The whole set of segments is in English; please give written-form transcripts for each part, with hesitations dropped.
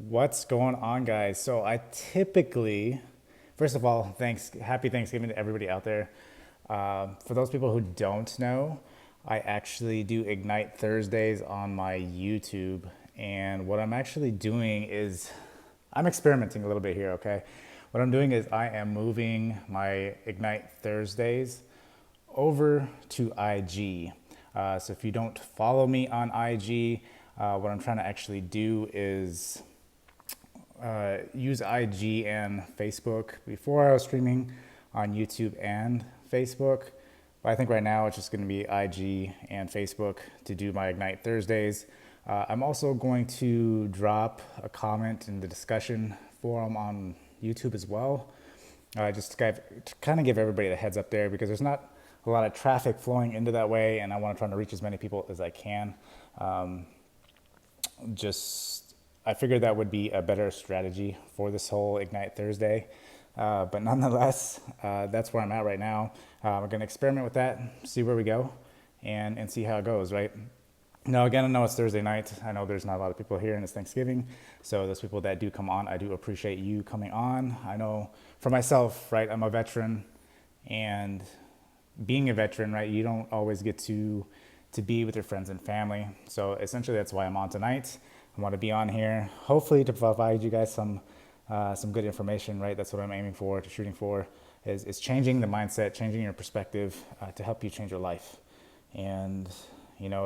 What's going on, guys? So I typically, first of all, happy Thanksgiving to everybody out there. For those people who don't know, I actually do Ignite Thursdays on my YouTube, and what I'm actually doing is I'm experimenting a little bit here. Okay, what I'm doing is I am moving my Ignite Thursdays over to IG. So if you don't follow me on IG, what I'm trying to actually do is use IG and Facebook. Before I was streaming on YouTube and Facebook, but I think right now it's just going to be IG and Facebook to do my Ignite Thursdays. I'm also going to drop a comment in the discussion forum on YouTube as well. Just to kind of give everybody a heads up there because there's not a lot of traffic flowing into that way, and I want to try to reach as many people as I can. Just I figured that would be a better strategy for this whole Ignite Thursday. But nonetheless, that's where I'm at right now. We're going to experiment with that, see where we go, and see how it goes, right? Now, again, I know it's Thursday night. I know there's not a lot of people here and it's Thanksgiving. So those people that do come on, I do appreciate you coming on. I know for myself, right, I'm a veteran, and being a veteran, right, you don't always get to be with your friends and family. So essentially that's why I'm on tonight. I want to be on here, hopefully to provide you guys some good information, right? That's what I'm aiming for, shooting for, is changing the mindset, changing your perspective to help you change your life. And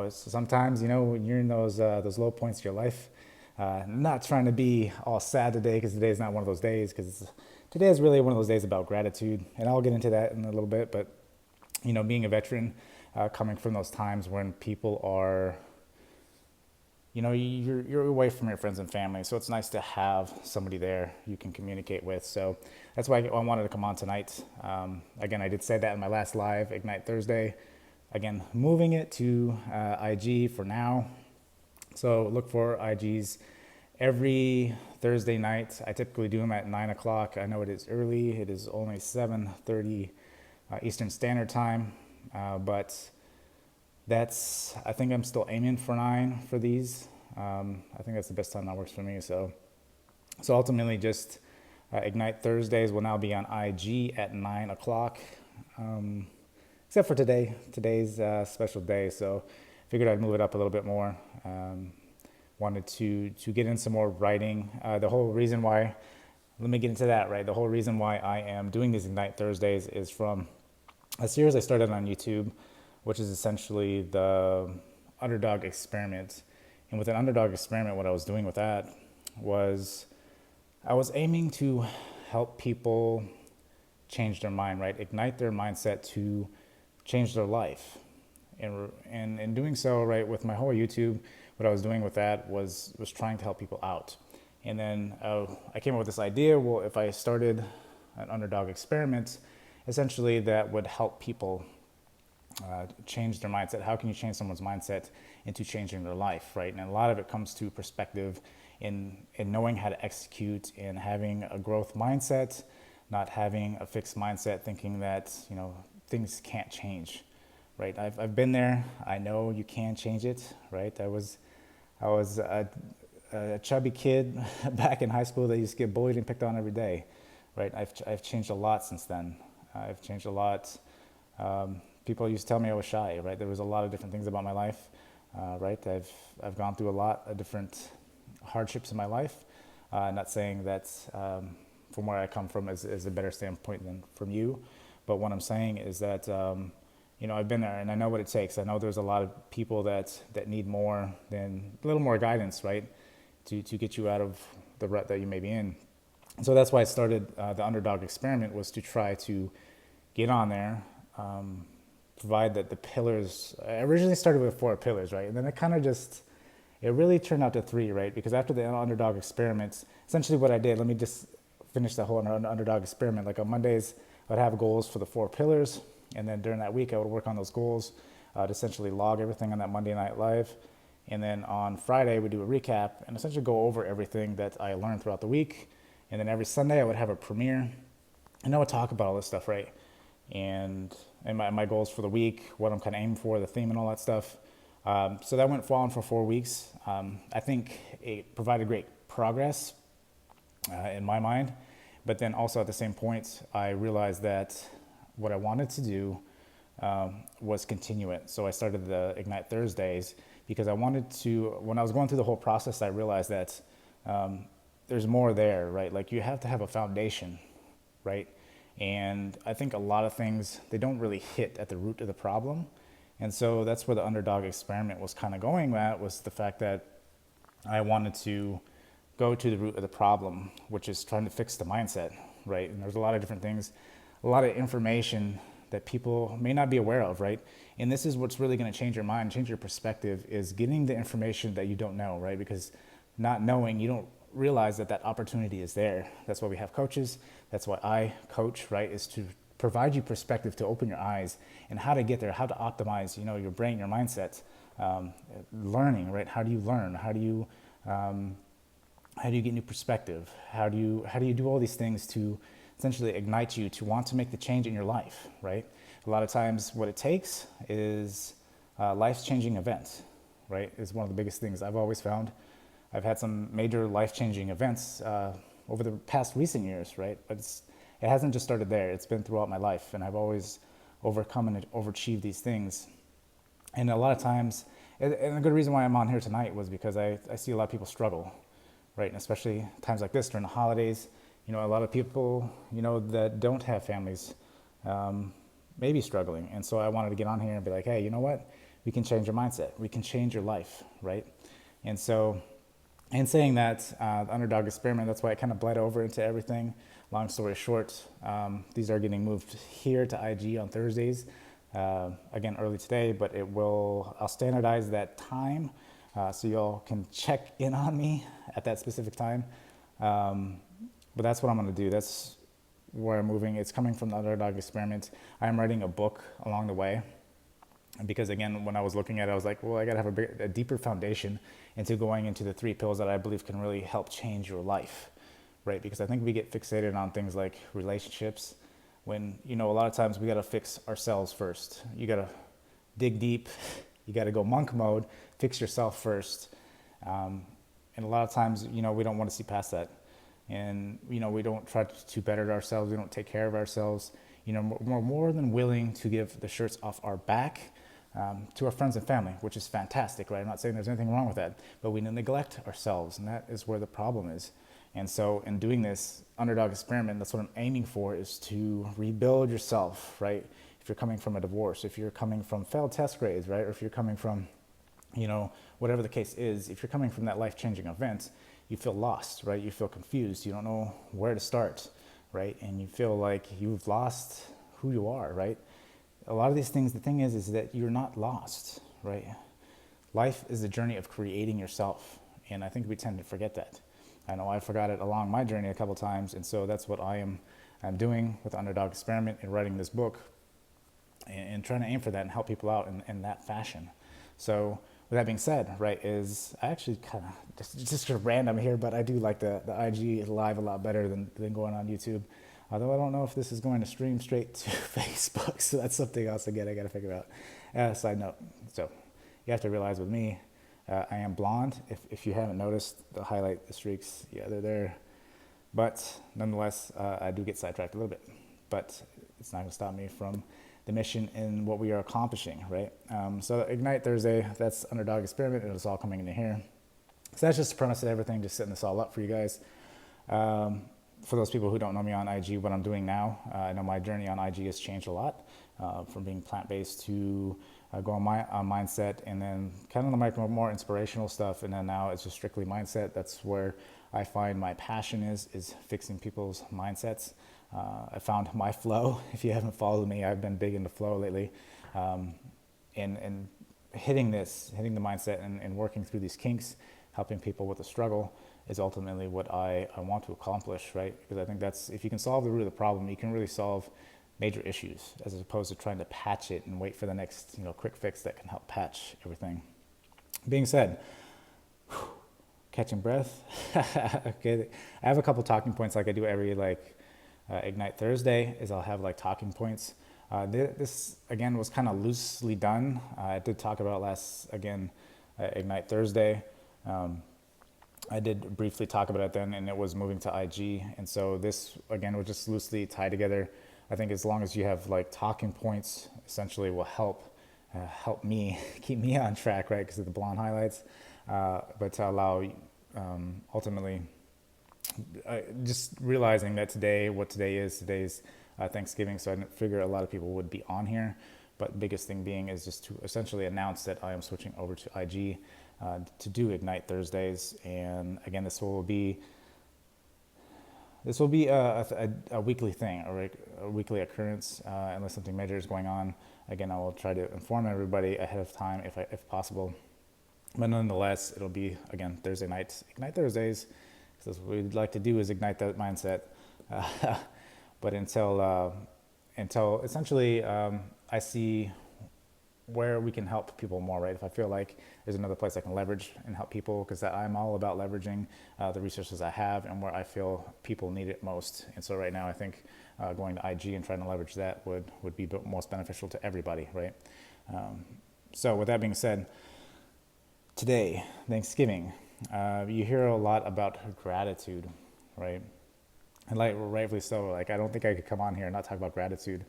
sometimes when you're in those low points of your life, not trying to be all sad today because today is not one of those days. Because today is really one of those days about gratitude, and I'll get into that in a little bit. But being a veteran, coming from those times when people are you're away from your friends and family, so it's nice to have somebody there you can communicate with. So that's why I wanted to come on tonight. Again, I did say that in my last live, Ignite Thursday. Again, moving it to IG for now. So look for IGs every Thursday night. I typically do them at 9 o'clock. I know it is early. It is only 7:30 Eastern Standard Time, but I think I'm still aiming for 9 for these. I think that's the best time that works for me. So ultimately, just Ignite Thursdays will now be on IG at 9 o'clock, except for today. Today's special day, so figured I'd move it up a little bit more. Wanted to get in some more writing. The whole reason why, let me get into that, right? The whole reason why I am doing these Ignite Thursdays is from a series I started on YouTube, which is essentially the underdog experiment. And with an underdog experiment, what I was doing with that was I was aiming to help people change their mind, right? Ignite their mindset to change their life. And in doing so, right, with my whole YouTube, what I was doing with that was trying to help people out. And then I came up with this idea, well, if I started an underdog experiment, essentially that would help people change their mindset. How can you change someone's mindset into changing their life, right? And a lot of it comes to perspective in knowing how to execute and having a growth mindset, not having a fixed mindset, thinking that things can't change, right? I've been there. I know you can change it, right? I was a chubby kid back in high school that used to get bullied and picked on every day, right? I've changed a lot since then. I've changed a lot. People used to tell me I was shy, right? There was a lot of different things about my life, right? I've gone through a lot of different hardships in my life. Not saying that from where I come from is a better standpoint than from you, but what I'm saying is that I've been there and I know what it takes. I know there's a lot of people that need more than a little more guidance, right, to get you out of the rut that you may be in. So that's why I started the underdog experiment, was to try to get on there. Provide that the pillars, I originally started with 4 pillars, right? And then it really turned out to 3, right? Because after the underdog experiments, essentially what I did, let me just finish the whole underdog experiment. Like on Mondays, I'd have goals for the 4 pillars. And then during that week, I would work on those goals, to essentially log everything on that Monday Night Live. And then on Friday, we do a recap and essentially go over everything that I learned throughout the week. And then every Sunday, I would have a premiere. And I would talk about all this stuff, right? And my goals for the week, what I'm kind of aiming for, the theme and all that stuff. So that went on for 4 weeks. I think it provided great progress in my mind, but then also at the same point, I realized that what I wanted to do was continue it. So I started the Ignite Thursdays because I wanted to, when I was going through the whole process, I realized that there's more there, right? Like you have to have a foundation, right? And I think a lot of things, they don't really hit at the root of the problem. And so that's where the underdog experiment was kind of going at, was the fact that I wanted to go to the root of the problem, which is trying to fix the mindset, right? And there's a lot of different things, a lot of information that people may not be aware of, right? And this is what's really going to change your mind, change your perspective, is getting the information that you don't know, right? Because not knowing, you don't realize that that opportunity is there. That's why we have coaches. That's why I coach, right? Is to provide you perspective, to open your eyes and how to get there, how to optimize, your brain, your mindset, learning, right? How do you learn? How do you get new perspective? How do you do all these things to essentially ignite you to want to make the change in your life, right? A lot of times what it takes is life-changing events, right? Is one of the biggest things I've always found. I've had some major life-changing events over the past recent years, right? But it hasn't just started there. It's been throughout my life, and I've always overcome and overachieved these things. And a lot of times, and a good reason why I'm on here tonight was because I see a lot of people struggle, right? And especially times like this during the holidays, a lot of people, that don't have families may be struggling. And so I wanted to get on here and be like, hey, you know what? We can change your mindset. We can change your life, right? And so in saying that, the underdog experiment, that's why it kind of bled over into everything. Long story short, these are getting moved here to IG on Thursdays, again, early today, but I'll standardize that time so y'all can check in on me at that specific time. But that's what I'm going to do. That's where I'm moving. It's coming from the underdog experiment. I am writing a book along the way. Because again, when I was looking at it, I was like, well, I got to have a deeper foundation into going into the 3 pillars that I believe can really help change your life, right? Because I think we get fixated on things like relationships when, a lot of times we got to fix ourselves first. You got to dig deep. You got to go monk mode, fix yourself first. And a lot of times, we don't want to see past that. And, we don't try to better ourselves. We don't take care of ourselves. We're more than willing to give the shirts off our back to our friends and family, which is fantastic, right? I'm not saying there's anything wrong with that, but we neglect ourselves, and that is where the problem is. And so in doing this underdog experiment, that's what I'm aiming for, is to rebuild yourself, right? If you're coming from a divorce, if you're coming from failed test grades, right? Or if you're coming from, whatever the case is, if you're coming from that life-changing event, you feel lost, right? You feel confused. You don't know where to start, right? And you feel like you've lost who you are, right? A lot of these things, the thing is that you're not lost, right? Life is a journey of creating yourself. And I think we tend to forget that. I know I forgot it along my journey a couple times. And so that's what I'm doing with the Underdog Experiment and writing this book and trying to aim for that and help people out in that fashion. So with that being said, right, is I actually kind of, just random here, but I do like the IG live a lot better than going on YouTube. Although I don't know if this is going to stream straight to Facebook, so that's something else again I got to figure out. Side note, so you have to realize with me, I am blonde. If you haven't noticed, the highlight, the streaks, yeah, they're there. But nonetheless, I do get sidetracked a little bit. But it's not going to stop me from the mission and what we are accomplishing, right? So Ignite Thursday, that's Underdog Experiment, and it's all coming into here. So that's just the premise of everything, just setting this all up for you guys. For those people who don't know me on IG, what I'm doing now, I know my journey on IG has changed a lot, from being plant-based to going on mindset, and then kind of the more inspirational stuff, and then now it's just strictly mindset. That's where I find my passion is fixing people's mindsets. I found my flow. If you haven't followed me, I've been big into flow lately, and hitting the mindset and working through these kinks, helping people with the struggle is ultimately what I want to accomplish, right? Because I think that's, if you can solve the root of the problem, you can really solve major issues, as opposed to trying to patch it and wait for the next, quick fix that can help patch everything. Being said, catching breath. Okay, I have a couple talking points like I do every Ignite Thursday. Is I'll have talking points This again was kind of loosely done. I did talk about Ignite Thursday. I did briefly talk about it then, and it was moving to IG. And so this again was just loosely tied together. I think as long as you have like talking points, essentially will help me keep me on track, right? Because of the blonde highlights, but to allow ultimately just realizing that today's Thanksgiving, so I didn't figure a lot of people would be on here. But the biggest thing being is just to essentially announce that I am switching over to IG to do Ignite Thursdays. And again, this will be a weekly thing, or a weekly occurrence, unless something major is going on. Again, I will try to inform everybody ahead of time if possible. But nonetheless, it'll be, again, Thursday nights, Ignite Thursdays, because what we'd like to do is ignite that mindset. But until essentially I see where we can help people more, right? If I feel like there's another place I can leverage and help people, because I'm all about leveraging the resources I have and where I feel people need it most. And so right now, I think going to IG and trying to leverage that would be most beneficial to everybody, right? So with that being said, today, Thanksgiving, you hear a lot about gratitude, right? And like rightfully so. Like I don't think I could come on here and not talk about gratitude.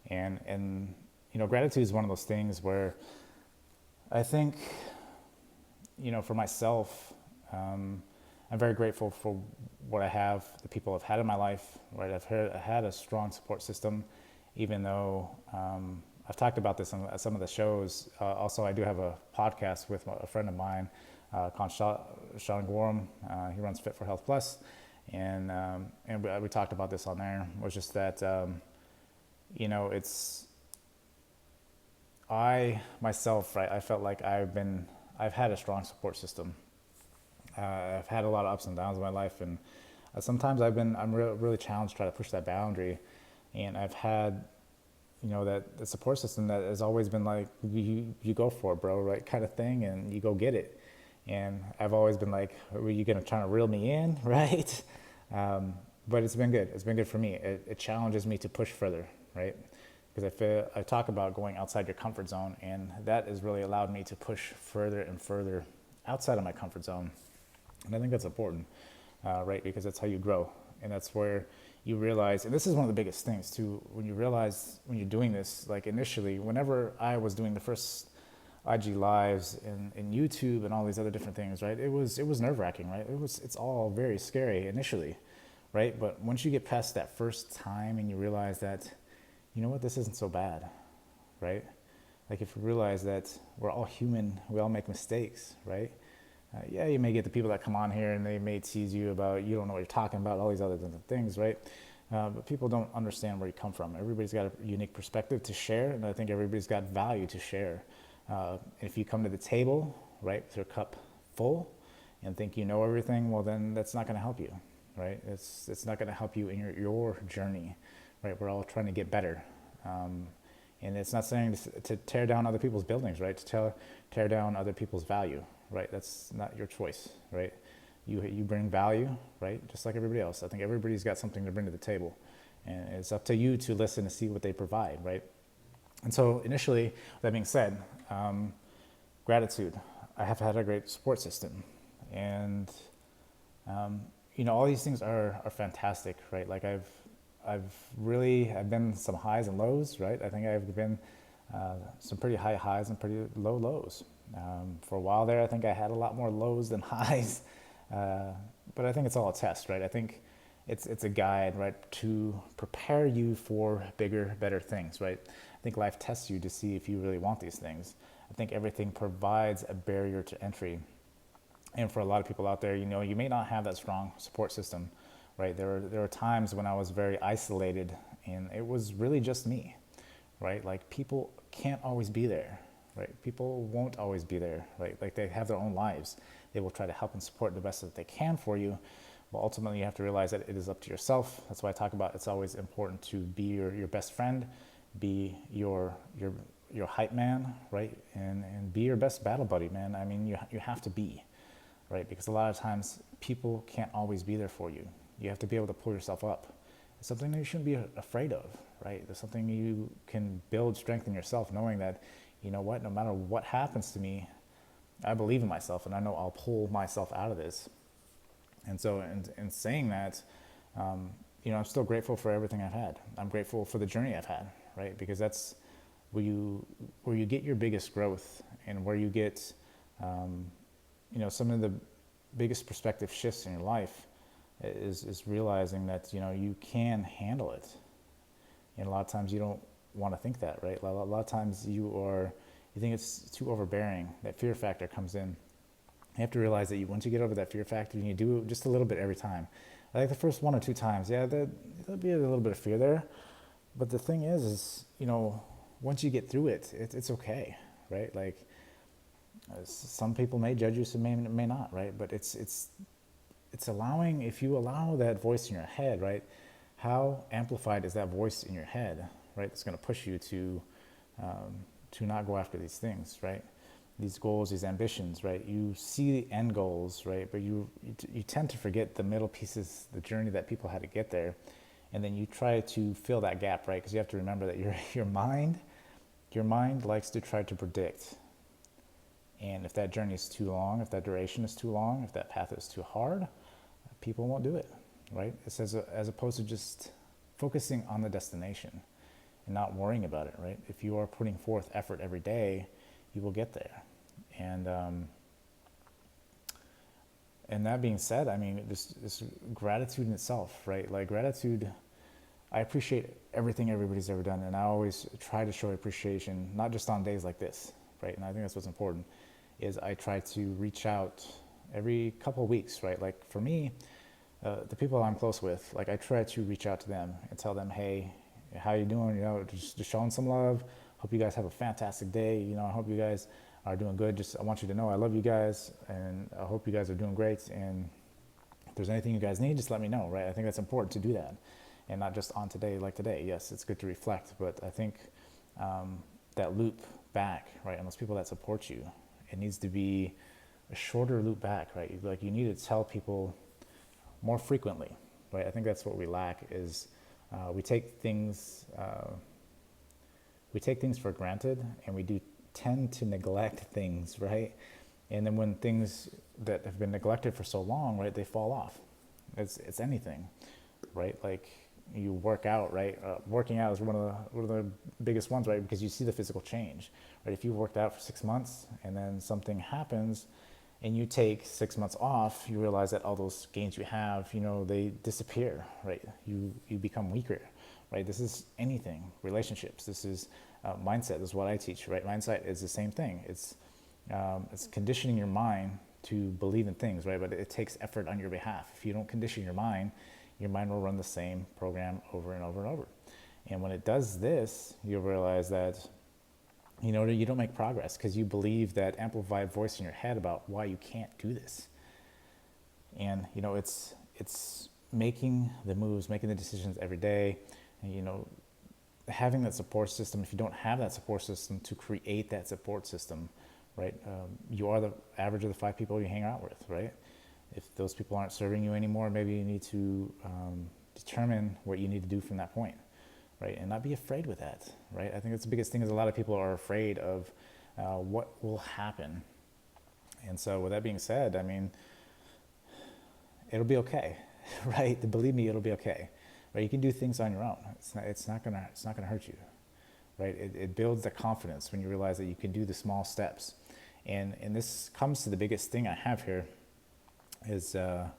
And gratitude is one of those things where I think, for myself, I'm very grateful for what I have, the people I've had in my life, right? I've had a strong support system, even though I've talked about this on some of the shows. Also, I do have a podcast with a friend of mine called Sean Gorham. He runs Fit for Health Plus, and we talked about this on there. It was just that, I myself, right, I felt like I've had a strong support system. I've had a lot of ups and downs in my life, and sometimes I'm really challenged to try to push that boundary. And I've had, that the support system that has always been like, you go for it, bro, right, kind of thing, and you go get it. And I've always been like, are you going to try to reel me in, right? But it's been good. It's been good for me. It challenges me to push further, right? Because I talk about going outside your comfort zone, and that has really allowed me to push further and further outside of my comfort zone. And I think that's important, right? Because that's how you grow. And that's where you realize, and this is one of the biggest things too, when you realize when you're doing this, like initially, whenever I was doing the first IG lives and YouTube and all these other different things, right? It was nerve-wracking, right? It's all very scary initially, right? But once you get past that first time and you realize that, you know what, this isn't so bad, right? Like if you realize that we're all human, we all make mistakes, right? Yeah, you may get the people that come on here and they may tease you about, you don't know what you're talking about, all these other different things, right? But people don't understand where you come from. Everybody's got a unique perspective to share, and I think everybody's got value to share. If you come to the table, right, with your cup full and think you know everything, well then that's not going to help you, right? It's not going to help you in your journey, right? We're all trying to get better. And it's not saying to tear down other people's buildings, right? To tear down other people's value, right? That's not your choice, right? You bring value, right? Just like everybody else. I think everybody's got something to bring to the table. And it's up to you to listen to see what they provide, right? And so initially, that being said, gratitude. I have had a great support system. And, all these things are fantastic, right? Like I've been some highs and lows, right? I think I've been some pretty high highs and pretty low lows. For a while there, I think I had a lot more lows than highs. But I think it's all a test, right? I think it's a guide, right, to prepare you for bigger, better things, right? I think life tests you to see if you really want these things. I think everything provides a barrier to entry. And for a lot of people out there, you may not have that strong support system, right? There were times when I was very isolated, and it was really just me, right? Like people can't always be there, right? People won't always be there, right? Like they have their own lives. They will try to help and support the best that they can for you. But ultimately, you have to realize that it is up to yourself. That's why I talk about it's always important to be your best friend, be your hype man, right? And be your best battle buddy, man. I mean, you have to be, right? Because a lot of times people can't always be there for you. You have to be able to pull yourself up. it's something that you shouldn't be afraid of, right? There's something you can build strength in yourself, knowing that, you know what, no matter what happens to me, I believe in myself and I know I'll pull myself out of this. And so in saying that, I'm still grateful for everything I've had. I'm grateful for the journey I've had, right? Because that's where you get your biggest growth, and where you get, some of the biggest perspective shifts in your life is realizing that, you can handle it. And a lot of times you don't want to think that, right? A lot of times you think it's too overbearing. That fear factor comes in. You have to realize that once you get over that fear factor, and you do it just a little bit every time. I think the first 1 or 2 times, there'll be a little bit of fear there. But the thing is once you get through it, it's okay, right? Like, some people may judge you, some may not, right? But it's allowing, if you allow that voice in your head, right? How amplified is that voice in your head, right? It's going to push you to not go after these things, right? These goals, these ambitions, right? You see the end goals, right? But you tend to forget the middle pieces, the journey that people had to get there. And then you try to fill that gap, right? Because you have to remember that your mind likes to try to predict. And if that journey is too long, if that duration is too long, if that path is too hard, people won't do it, right? It's as opposed to just focusing on the destination and not worrying about it, right? If you are putting forth effort every day, you will get there. And that being said, this gratitude in itself, right? Like, gratitude, I appreciate everything everybody's ever done, and I always try to show appreciation, not just on days like this, right? And I think that's what's important, is I try to reach out every couple of weeks, right? Like, for me, the people I'm close with, like, I try to reach out to them and tell them, hey, how you doing? Just showing some love. Hope you guys have a fantastic day. I hope you guys are doing good. I want you to know I love you guys, and I hope you guys are doing great. And if there's anything you guys need, just let me know, right? I think that's important to do that, and not just on today like today. Yes, it's good to reflect, but I think that loop back, right, and those people that support you, it needs to be a shorter loop back, right? Like, you need to tell people more frequently, right? I think that's what we lack is we take things for granted, and we do tend to neglect things, right? And then when things that have been neglected for so long, right, they fall off. It's anything, right? Like, you work out, right? Working out is one of the biggest ones, right? Because you see the physical change, right? If you worked out for 6 months and then something happens and you take 6 months off, you realize that all those gains you have, they disappear, right? You become weaker, right? This is anything, relationships. This is mindset. This is what I teach, right? Mindset is the same thing. It's conditioning your mind to believe in things, right? But it takes effort on your behalf. If you don't condition your mind will run the same program over and over and over. And when it does this, you'll realize that, you don't make progress because you believe that amplified voice in your head about why you can't do this. And, it's making the moves, making the decisions every day, and, having that support system. If you don't have that support system, to create that support system, right? You are the average of the 5 people you hang out with, right? If those people aren't serving you anymore, maybe you need to determine what you need to do from that point, right? And not be afraid with that, right? I think that's the biggest thing, is a lot of people are afraid of what will happen. And so with that being said, it'll be okay, right? Believe me, it'll be okay, right? You can do things on your own. It's not gonna hurt you, right? It builds the confidence when you realize that you can do the small steps. And this comes to the biggest thing I have here, is to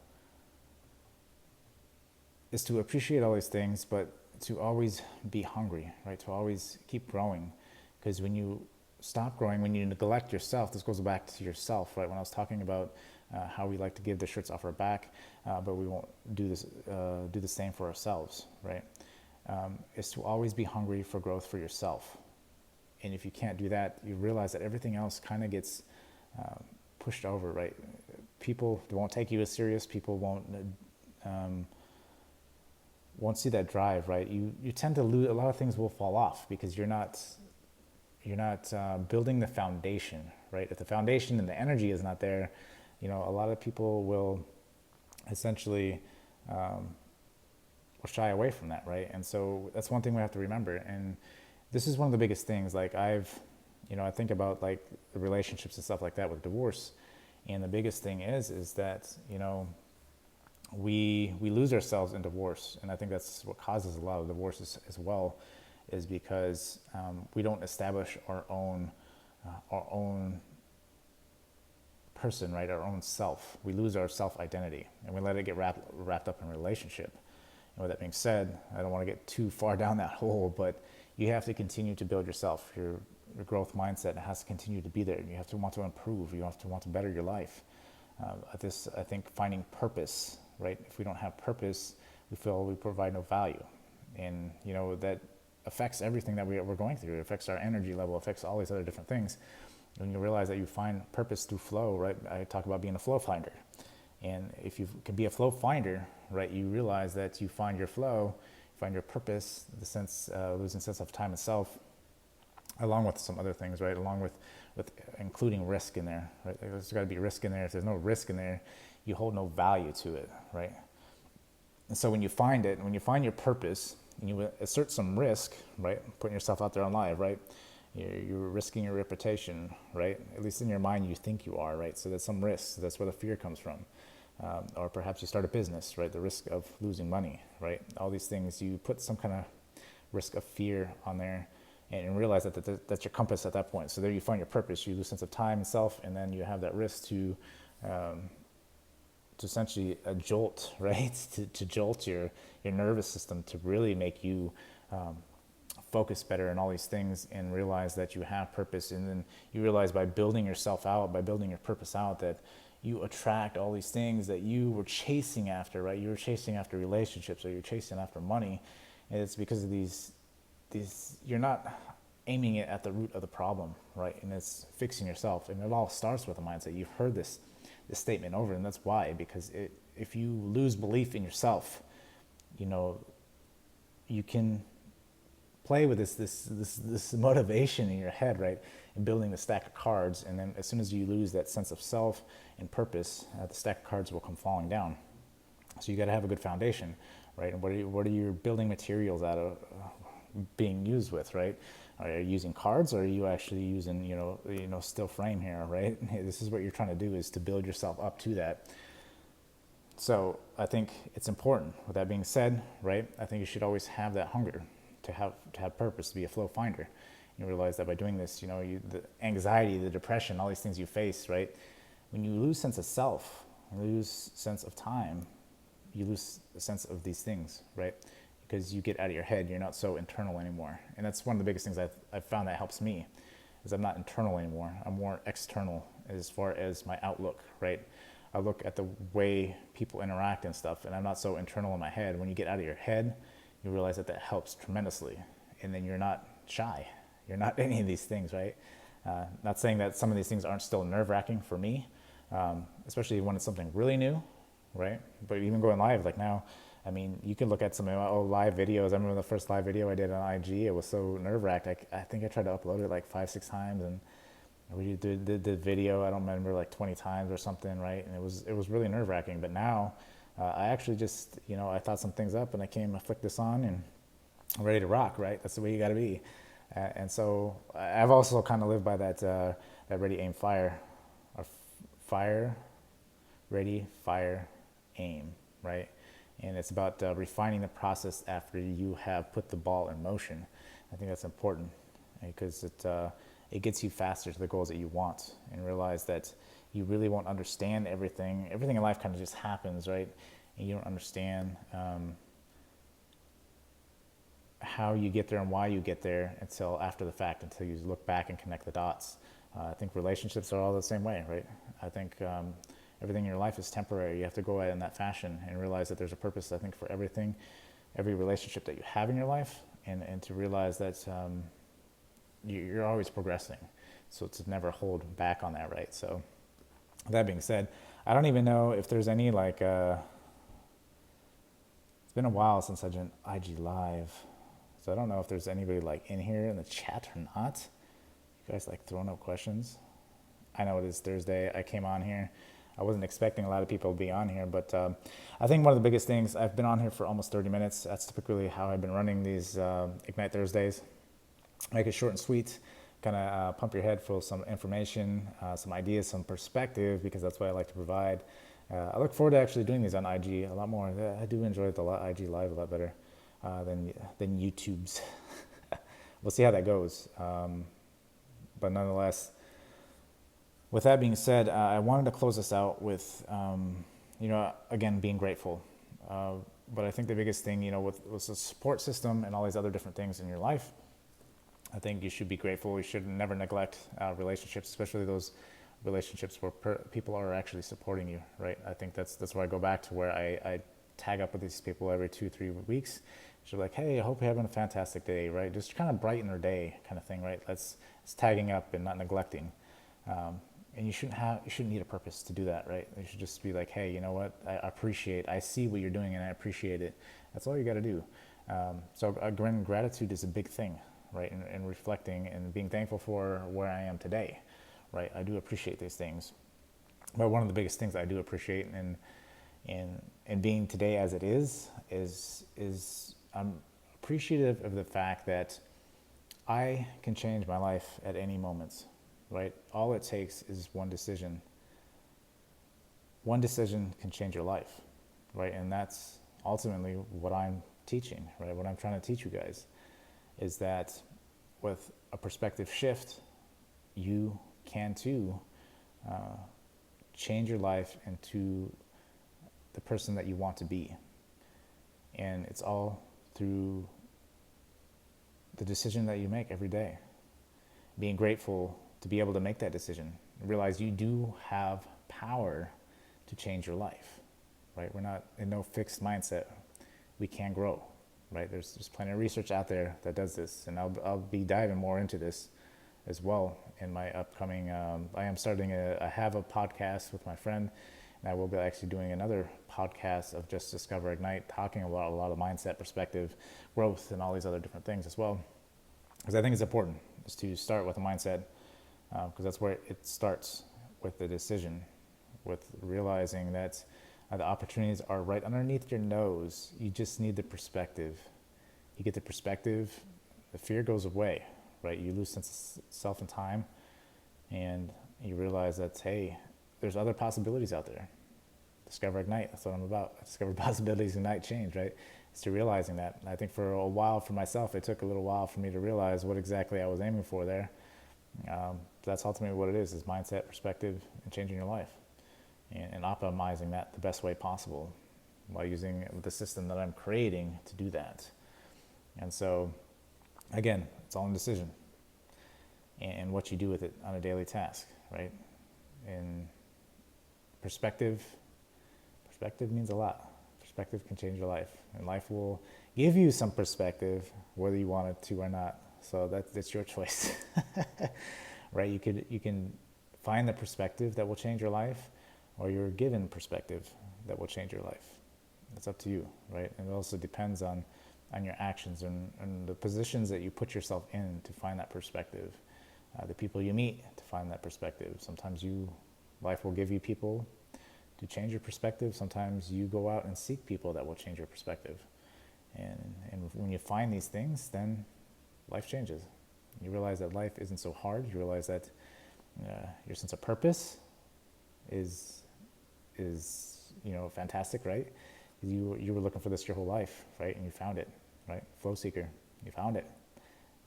appreciate all these things, but to always be hungry, right? To always keep growing. Because when you stop growing, when you neglect yourself, this goes back to yourself, right? When I was talking about how we like to give the shirts off our back, but we won't do the same for ourselves, right? Is to always be hungry for growth for yourself. And if you can't do that, you realize that everything else kind of gets pushed over, right? People won't take you as serious. People won't see that drive, right? You tend to lose. A lot of things will fall off because you're not building the foundation, right? If the foundation and the energy is not there, a lot of people will essentially or shy away from that, right? And so that's one thing we have to remember. And this is one of the biggest things. Like I think about like the relationships and stuff like that with divorce. And the biggest thing is that, we lose ourselves in divorce. And I think that's what causes a lot of divorces as well, is because we don't establish our own person, right? Our own self. We lose our self identity and we let it get wrapped up in a relationship. And with that being said, I don't want to get too far down that hole, but you have to continue to build yourself. Your growth mindset has to continue to be there. You have to want to improve. You have to want to better your life. I think finding purpose, right? If we don't have purpose, we feel we provide no value. And, that affects everything that we're going through. It affects our energy level, affects all these other different things. When you realize that you find purpose through flow, right? I talk about being a flow finder. And if you can be a flow finder, right, you realize that you find your flow, you find your purpose, losing sense of time and self, along with some other things, right? Along with including risk in there, right? There's got to be risk in there. If there's no risk in there, you hold no value to it, right? And so when you find it, when you find your purpose, and you assert some risk, right? Putting yourself out there on live, right? You're risking your reputation, right? At least in your mind, you think you are, right? So there's some risk. So that's where the fear comes from. Or perhaps you start a business, right? The risk of losing money, right? All these things, you put some kind of risk of fear on there and realize that that's your compass at that point. So there you find your purpose. You lose sense of time and self, and then you have that risk to essentially a jolt, right? to jolt your nervous system to really make you focus better and all these things, and realize that you have purpose. And then you realize by building yourself out, by building your purpose out, that you attract all these things that you were chasing after, right? You were chasing after relationships, or you're chasing after money. And it's because of these, you're not aiming it at the root of the problem, right? And it's fixing yourself. And it all starts with a mindset. You've heard this statement over, and that's why, because if you lose belief in yourself, you can play with this motivation in your head, right? And building the stack of cards. And then as soon as you lose that sense of self and purpose, the stack of cards will come falling down. So you got to have a good foundation, right? And what are your building materials out of being used with, right? Are you using cards, or are you actually using, still frame here, right? This is what you're trying to do, is to build yourself up to that. So I think it's important. With that being said, right, I think you should always have that hunger to have purpose, to be a flow finder. You realize that by doing this, the anxiety, the depression, all these things you face, right? When you lose sense of self, lose sense of time, you lose a sense of these things, right? Because you get out of your head, you're not so internal anymore. And that's one of the biggest things I've found that helps me, is I'm not internal anymore. I'm more external as far as my outlook, right? I look at the way people interact and stuff, and I'm not so internal in my head. When you get out of your head, you realize that helps tremendously. And then you're not shy. You're not any of these things, right? Not saying that some of these things aren't still nerve-wracking for me, especially when it's something really new, right? But even going live, like now, I mean, you can look at some of my old live videos. I remember the first live video I did on IG. It was so nerve-wracked. I think I tried to upload it like 5-6 times, and we did the video, I don't remember, like 20 times or something, right? And it was really nerve-wracking. But now, I actually just, I thought some things up, and I flicked this on, and I'm ready to rock, right? That's the way you got to be. And so I've also kind of lived by that ready, aim, fire, or fire, ready, fire, aim, right? And it's about refining the process after you have put the ball in motion. I think that's important, because it gets you faster to the goals that you want, and realize that you really won't understand everything. Everything in life kind of just happens, right? And you don't understand how you get there and why you get there until after the fact, until you look back and connect the dots. I think relationships are all the same way, right? I think everything in your life is temporary. You have to go at it in that fashion and realize that there's a purpose, I think, for everything, every relationship that you have in your life, and to realize that you're always progressing. So to never hold back on that, right? So that being said, I don't even know if there's any it's been a while since I did IG Live. So I don't know if there's anybody in here in the chat or not. You guys throwing up questions? I know it is Thursday. I came on here. I wasn't expecting a lot of people to be on here, but I think one of the biggest things, I've been on here for almost 30 minutes. That's typically how I've been running these Ignite Thursdays. Make it short and sweet, kind of pump your head full of some information, some ideas, some perspective, because that's what I like to provide. I look forward to actually doing these on IG a lot more. I do enjoy the IG Live a lot better than YouTube's. We'll see how that goes. But nonetheless, with that being said, I wanted to close this out with, again, being grateful. But I think the biggest thing, with the support system and all these other different things in your life, I think you should be grateful. You should never neglect relationships, especially those relationships where people are actually supporting you, right? I think that's where I go back to, where I tag up with these people every 2-3 weeks. She's like, hey, I hope you're having a fantastic day, right? Just kind of brighten their day kind of thing, right? It's tagging up and not neglecting. And you shouldn't need a purpose to do that, right? You should just be like, hey, you know what? I see what you're doing and I appreciate it. That's all you got to do. So again, gratitude is a big thing, right? And reflecting and being thankful for where I am today, right? I do appreciate these things. But one of the biggest things I do appreciate and being today as it is I'm appreciative of the fact that I can change my life at any moment, right? All it takes is one decision. One decision can change your life, right? And that's ultimately what I'm teaching, right? What I'm trying to teach you guys is that with a perspective shift, you can too change your life into the person that you want to be. And it's all through the decision that you make every day. Being grateful to be able to make that decision. Realize you do have power to change your life, right? We're not in no fixed mindset. We can grow, right? There's plenty of research out there that does this, and I'll be diving more into this as well in my upcoming. I have a podcast with my friend, and I will be actually doing another podcast of just Discover Ignite, talking about a lot of mindset, perspective, growth, and all these other different things as well. Because I think it's important is to start with a mindset, because that's where it starts, with the decision, with realizing that the opportunities are right underneath your nose. You just need the perspective. You get the perspective, the fear goes away, right? You lose sense of self and time, and you realize that, hey, there's other possibilities out there. Discover Ignite, that's what I'm about. Discover possibilities, ignite change, right? It's to realizing that. And I think for a while, for myself, it took a little while for me to realize what exactly I was aiming for there. That's ultimately what it is mindset, perspective, and changing your life. And optimizing that the best way possible while using the system that I'm creating to do that. And so, again, it's all in decision and what you do with it on a daily task, right? And perspective means a lot. Perspective can change your life, and life will give you some perspective whether you want it to or not. So that's your choice, right? You can find the perspective that will change your life, or you're given perspective that will change your life. It's up to you, right? And it also depends on your actions and the positions that you put yourself in to find that perspective, the people you meet to find that perspective. Sometimes life will give you people to change your perspective. Sometimes you go out and seek people that will change your perspective. And when you find these things, then life changes. You realize that life isn't so hard. You realize that your sense of purpose is fantastic, right? You were looking for this your whole life, right? And you found it, right? Flow seeker, you found it.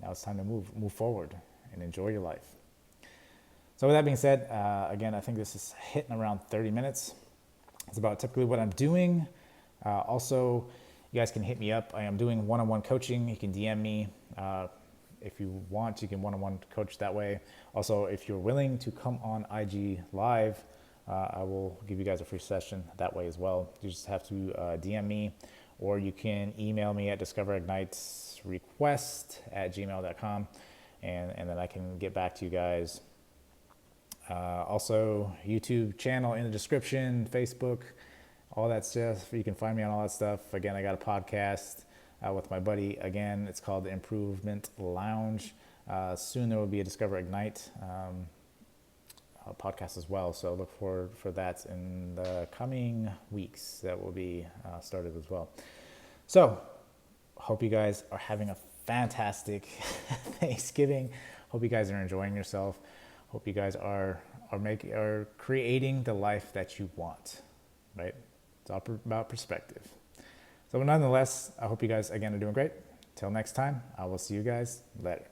Now it's time to move forward and enjoy your life. So with that being said, again, I think this is hitting around 30 minutes. It's about typically what I'm doing. Also, you guys can hit me up. I am doing one-on-one coaching. You can DM me. If you want, you can one-on-one coach that way. Also, if you're willing to come on IG Live, I will give you guys a free session that way as well. You just have to DM me, or you can email me at discoverignitesrequest@gmail.com, and then I can get back to you guys. Also, YouTube channel in the description, Facebook, all that stuff. You can find me on all that stuff. Again, I got a podcast with my buddy. Again, it's called the Improvement Lounge. Soon there will be a Discover Ignite podcast as well. So look forward for that in the coming weeks. That will be started as well. So hope you guys are having a fantastic Thanksgiving. Hope you guys are enjoying yourself. Hope you guys are creating the life that you want, right? It's all about perspective. So nonetheless, I hope you guys again are doing great. Till next time, I will see you guys later.